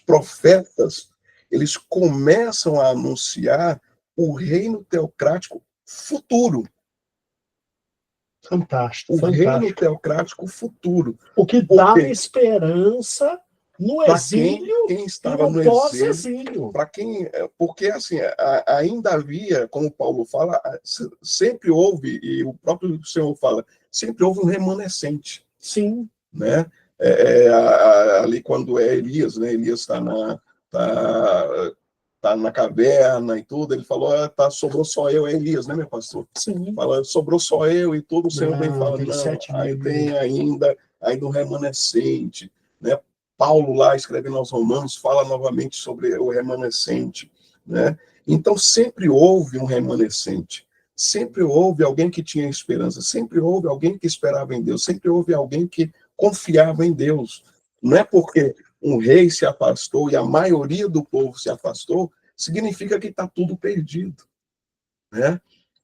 profetas, eles começam a anunciar o reino teocrático futuro. Fantástico, O reino fantástico. teocrático futuro. O que dava esperança no exílio quem e estava no pós-exílio. Para quem, porque assim, ainda havia, como Paulo fala, sempre houve, e o próprio Senhor fala, sempre houve um remanescente. Sim. Né? Ali quando Elias, né? Elias está na caverna e tudo, ele falou, sobrou só eu, é Elias, né, meu pastor? Sim. Fala, sobrou só eu, e todo o Senhor vem falando, tem 7 aí mil. tem ainda um remanescente, né? Paulo lá, escrevendo aos Romanos, fala novamente sobre o remanescente, né? Então, sempre houve um remanescente, sempre houve alguém que tinha esperança, sempre houve alguém que esperava em Deus, sempre houve alguém que confiava em Deus. Não é porque um rei se afastou e a maioria do povo se afastou, significa que está tudo perdido, né?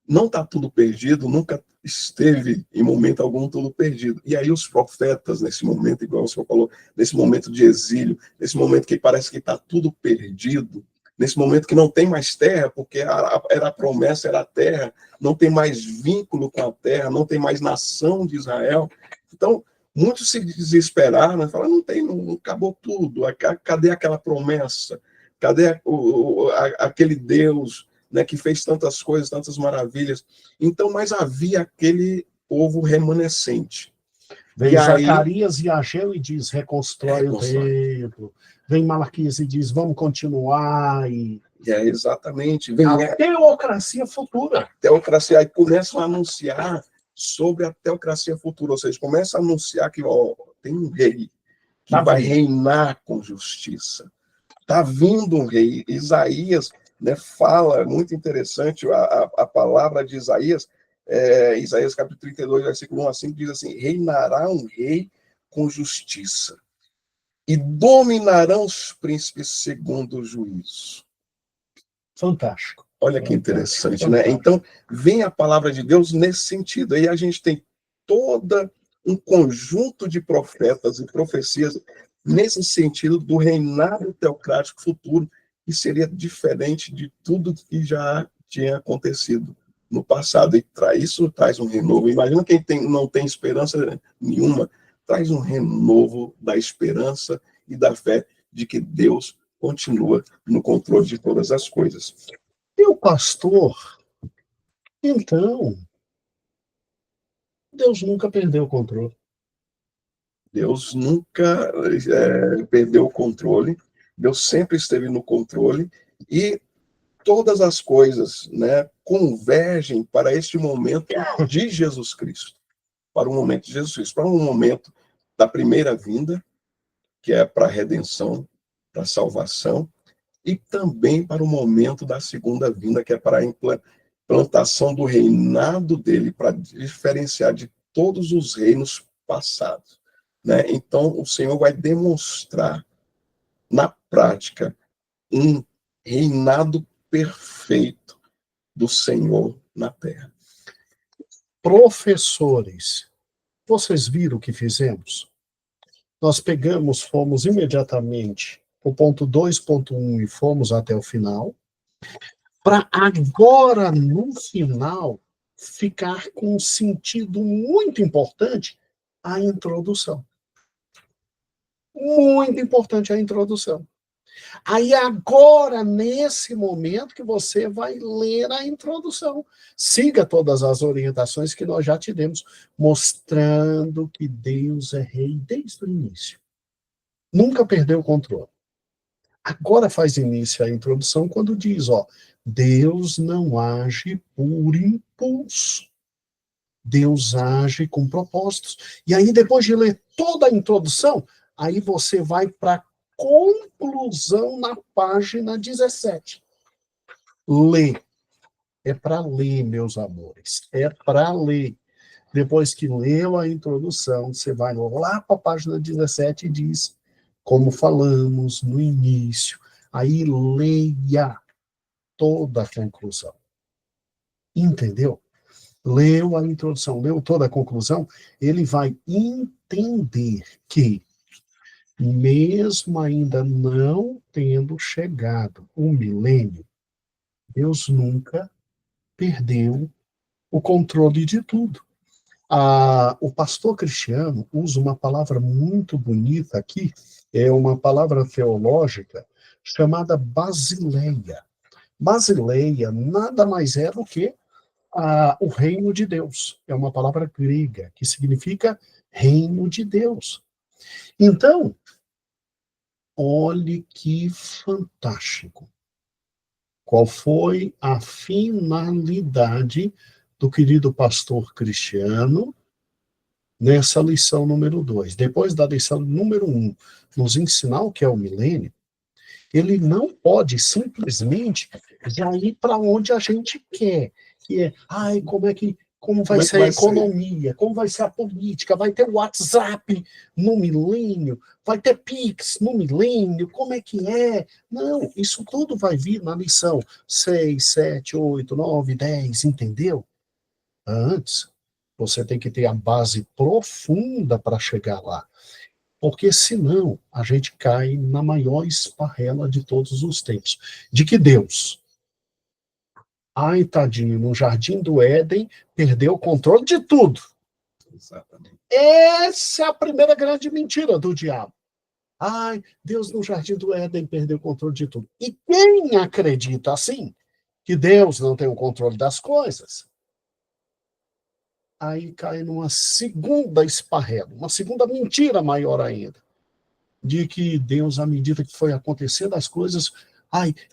Não está tudo perdido, nunca esteve em momento algum tudo perdido. E aí os profetas, nesse momento, igual o senhor falou, nesse momento de exílio, nesse momento que parece que está tudo perdido, nesse momento que não tem mais terra, porque era a promessa, era a terra, não tem mais vínculo com a terra, não tem mais nação de Israel. Então, muitos se desesperaram, né? Falaram, não acabou tudo, cadê aquela promessa? Cadê aquele Deus, né, que fez tantas coisas, tantas maravilhas? Então, mas havia aquele povo remanescente. Vem Zacarias e Ageu e diz, reconstrói o templo. Vem Malaquias e diz, vamos continuar. Exatamente. Vem a teocracia futura. A teocracia, aí começam a anunciar sobre a teocracia futura, ou seja, começam a anunciar que tem um rei que vai reinar com justiça. Está vindo um rei. Isaías, né, fala, muito interessante, a palavra de Isaías, Isaías capítulo 32, versículo 1 a 5, diz assim, reinará um rei com justiça e dominarão os príncipes segundo o juízo. Fantástico. Olha que interessante, né? Então, vem a palavra de Deus nesse sentido. Aí a gente tem toda um conjunto de profetas e profecias nesse sentido do reinado teocrático futuro, que seria diferente de tudo que já tinha acontecido no passado. E isso traz um renovo. Imagina quem não tem esperança nenhuma, traz um renovo da esperança e da fé de que Deus continua no controle de todas as coisas. E o pastor, então, Deus nunca perdeu o controle. Deus nunca perdeu o controle, Deus sempre esteve no controle e todas as coisas, né, convergem para este momento de Jesus Cristo, para o momento de Jesus Cristo, para um momento da primeira vinda, que é para a redenção, para a salvação, e também para o momento da segunda vinda, que é para a implantação do reinado dele, para diferenciar de todos os reinos passados. Né? Então, o Senhor vai demonstrar, na prática, um reinado perfeito do Senhor na terra. Professores, vocês viram o que fizemos? Nós pegamos, fomos imediatamente o ponto 2.1 e fomos até o final, para agora, no final, ficar com um sentido muito importante a introdução. Muito importante a introdução. Aí agora, nesse momento, que você vai ler a introdução. Siga todas as orientações que nós já te demos, mostrando que Deus é rei desde o início. Nunca perdeu o controle. Agora faz início a introdução quando diz, Deus não age por impulso. Deus age com propósitos. E aí, depois de ler toda a introdução, aí você vai para a conclusão na página 17. Lê. É para ler, meus amores. É para ler. Depois que leu a introdução, você vai lá para a página 17 e diz, como falamos no início, aí leia toda a conclusão. Entendeu? Leu a introdução, leu toda a conclusão, ele vai entender que, mesmo ainda não tendo chegado o milênio, Deus nunca perdeu o controle de tudo. O pastor Cristiano usa uma palavra muito bonita aqui, é uma palavra teológica chamada basileia. Basileia nada mais é do que o reino de Deus. É uma palavra grega que significa reino de Deus. Então, olhe que fantástico. Qual foi a finalidade do querido pastor Cristiano nessa lição número 2? Depois da lição número 1, nos ensinar o que é o milênio, ele não pode simplesmente já ir para onde a gente quer, que é, como vai ser a economia, como vai ser a política, vai ter WhatsApp no milênio, vai ter Pix no milênio, como é que é? Não, isso tudo vai vir na lição 6, 7, 8, 9, 10, entendeu? Antes, você tem que ter a base profunda para chegar lá. Porque senão a gente cai na maior esparrela de todos os tempos. De que Deus, ai tadinho, no Jardim do Éden, perdeu o controle de tudo. Exatamente. Essa é a primeira grande mentira do diabo. Ai, Deus no Jardim do Éden perdeu o controle de tudo. E quem acredita assim, que Deus não tem o controle das coisas, aí cai numa segunda esparrela, uma segunda mentira maior ainda. De que Deus, à medida que foi acontecendo as coisas,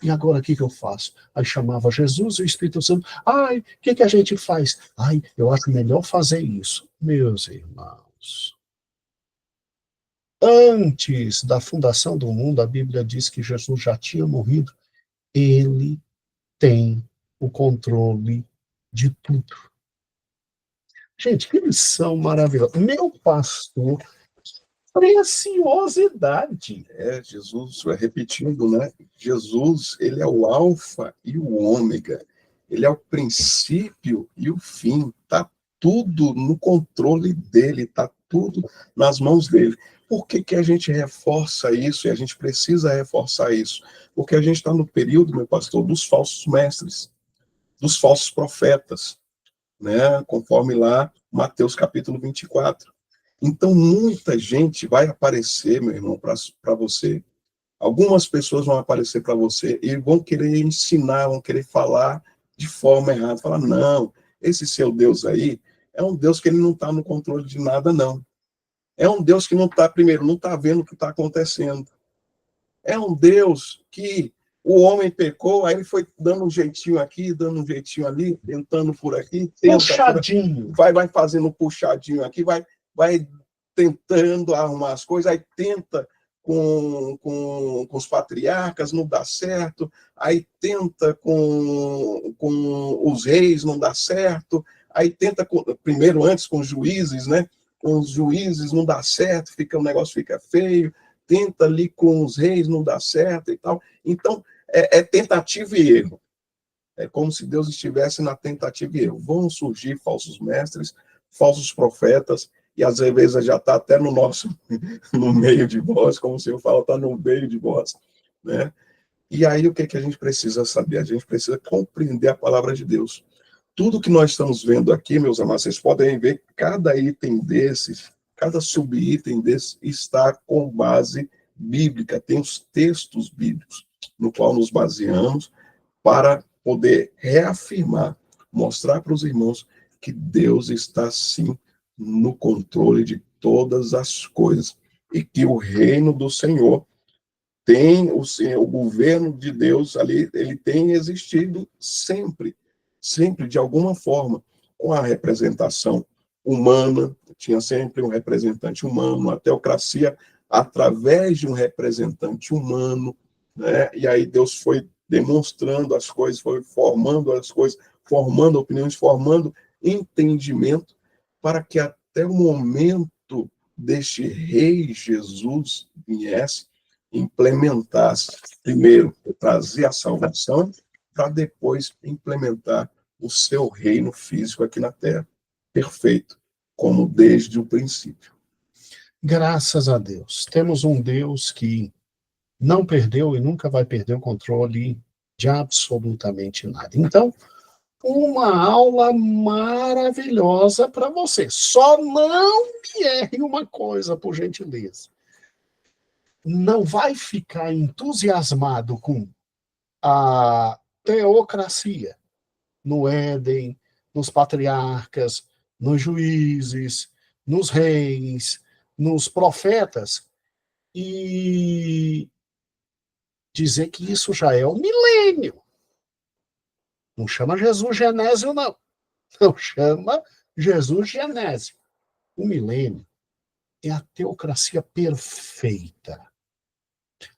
e agora o que eu faço? Aí chamava Jesus e o Espírito Santo, o que a gente faz? Eu acho melhor fazer isso. Meus irmãos, antes da fundação do mundo, a Bíblia diz que Jesus já tinha morrido. Ele tem o controle de tudo. Gente, que lição maravilhosa. Meu pastor preciosidade. Jesus, repetindo, né? Jesus, ele é o alfa e o ômega. Ele é o princípio e o fim. Está tudo no controle dele, está tudo nas mãos dele. Por que que a gente reforça isso e a gente precisa reforçar isso? Porque a gente está no período, meu pastor, dos falsos mestres, dos falsos profetas, né? Conforme lá Mateus capítulo 24. Então, muita gente vai aparecer, meu irmão, para você. Algumas pessoas vão aparecer para você e vão querer ensinar, vão querer falar de forma errada. Falar, não, esse seu Deus aí é um Deus que ele não está no controle de nada, não. É um Deus que não está, primeiro, não está vendo o que está acontecendo. É um Deus que o homem pecou, aí ele foi dando um jeitinho aqui, dando um jeitinho ali, tentando por aqui, Puxadinho. Vai fazendo um puxadinho aqui, vai tentando arrumar as coisas, aí tenta com os patriarcas, não dá certo, aí tenta com os reis, não dá certo, aí tenta primeiro antes com os juízes, né? Com os juízes não dá certo, o negócio fica feio, tenta ali com os reis, não dá certo e tal. Então, é tentativa e erro. É como se Deus estivesse na tentativa e erro. Vão surgir falsos mestres, falsos profetas, e às vezes já está até no meio de vós, como o Senhor fala, está no meio de vós, né? E aí o que a gente precisa saber? A gente precisa compreender a palavra de Deus. Tudo que nós estamos vendo aqui, meus amados, vocês podem ver, cada item desses, cada subitem desse está com base bíblica, tem os textos bíblicos no qual nos baseamos para poder reafirmar, mostrar para os irmãos que Deus está, sim, no controle de todas as coisas e que o reino do Senhor tem, o governo de Deus ali, ele tem existido sempre, de alguma forma, com a representação humana, tinha sempre um representante humano, a teocracia através de um representante humano, né? E aí Deus foi demonstrando as coisas, foi formando as coisas, formando opiniões, formando entendimento, para que até o momento deste rei Jesus viesse, implementasse, primeiro, trazer a salvação, para depois implementar o seu reino físico aqui na Terra. Perfeito, como desde o princípio. Graças a Deus. Temos um Deus que não perdeu e nunca vai perder o controle de absolutamente nada. Então, uma aula maravilhosa para você. Só não me erre uma coisa, por gentileza. Não vai ficar entusiasmado com a teocracia no Éden, nos patriarcas, nos juízes, nos reis, nos profetas, e dizer que isso já é o milênio. Não chama Jesus Genésio, não. Não chama Jesus Genésio. O milênio é a teocracia perfeita,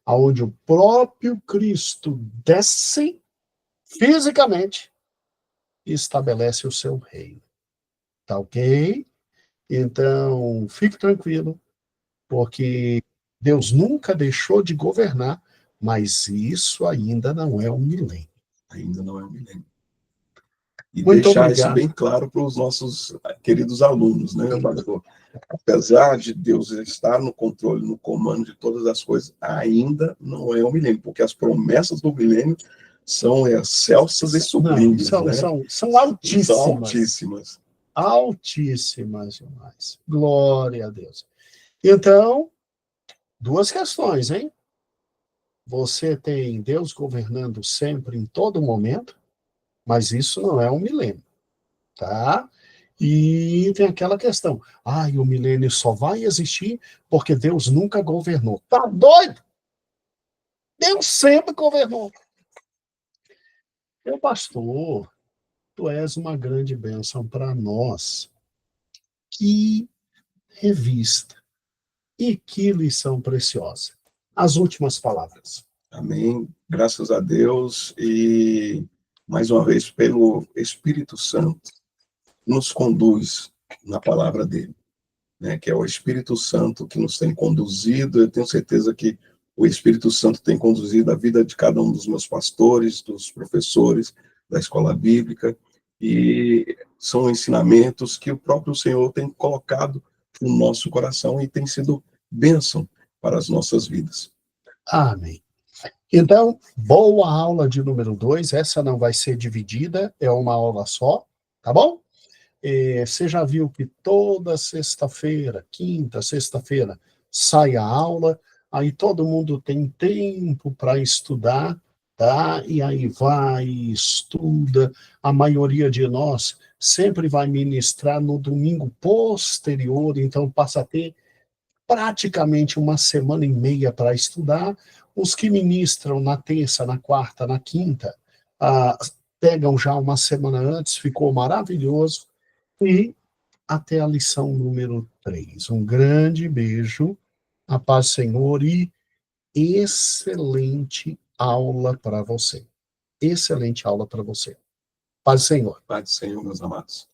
onde o próprio Cristo desce fisicamente e estabelece o seu reino. Tá ok? Então, fique tranquilo, porque Deus nunca deixou de governar, mas isso ainda não é o milênio. Ainda não é o milênio. E Muito deixar obrigado. isso bem claro para os nossos queridos alunos, né, pastor? Apesar de Deus estar no controle, no comando de todas as coisas, ainda não é o milênio, porque as promessas do milênio são excelsas e sublimes, não, né? São altíssimas. São altíssimas. Altíssimas demais. Glória a Deus. Então, duas questões, hein? Você tem Deus governando sempre, em todo momento, mas isso não é um milênio, tá? E tem aquela questão, o milênio só vai existir porque Deus nunca governou. Tá doido? Deus sempre governou. Meu pastor, tu és uma grande bênção para nós. Que revista e que lição preciosa. As últimas palavras. Amém. Graças a Deus e, mais uma vez, pelo Espírito Santo, nos conduz na palavra dele. né, que é o Espírito Santo que nos tem conduzido. Eu tenho certeza que o Espírito Santo tem conduzido a vida de cada um dos meus pastores, dos professores da escola bíblica, e são ensinamentos que o próprio Senhor tem colocado no nosso coração e tem sido bênção para as nossas vidas. Amém. Então, boa aula de número 2, essa não vai ser dividida, é uma aula só, tá bom? Você já viu que toda sexta-feira, quinta, sexta-feira, sai a aula, aí todo mundo tem tempo para estudar, tá? E aí vai, estuda. A maioria de nós sempre vai ministrar no domingo posterior, então passa a ter praticamente uma semana e meia para estudar. Os que ministram na terça, na quarta, na quinta, pegam já uma semana antes, ficou maravilhoso. E até a lição número 3. Um grande beijo, a paz do Senhor e excelente aula para você. Excelente aula para você. Paz do Senhor. Paz do Senhor, meus amados.